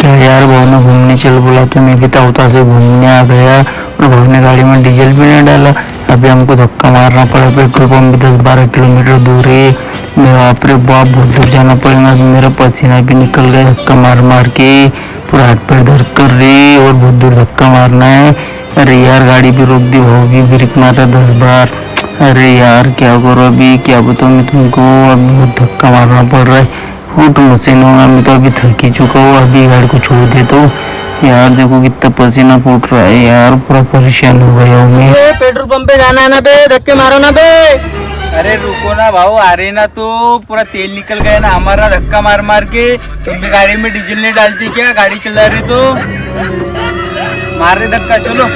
क्या यार, भाव ने घूमने चल बोला तो मैं भी ताउता से घूमने आ गया और भाव ने गाड़ी में डीजल भी नहीं डाला। अभी हमको धक्का मारना पड़ा, पेट्रोल पंप भी 10-12 किलोमीटर दूर है। मेरा बाप रे बाप, बहुत दूर जाना पड़ेगा। मेरा पसीना भी निकल गया धक्का मार मार के, पूरा हाथ पैर दर्द कर रही और बहुत दूर धक्का मारना है। अरे यार, गाड़ी भी रोक दी, भाव भी ब्रेक मारा 10 बार। अरे यार क्या करो, अभी क्या बताऊँ मैं तुमको, अभी बहुत धक्का मारना पड़ रहा है। फूट मुझसे नहीं होगा, मैं तो अभी थक ही चुका हूँ। अभी गाड़ी को छोड़ देता हूँ। यार देखो कितना पसीना फूट रहा है यार, पूरा परेशान हो गया हूँ मैं। पेट्रोल पंप पे जाना है ना बे, धक्के मारो ना बे। अरे रुको ना भाऊ, आ रहे ना, तो पूरा तेल निकल गया ना हमारा धक्का मार मार के। तुम भी गाड़ी में डीजल नहीं डालती क्या? गाड़ी चला रही तो मार रहे धक्का, चलो।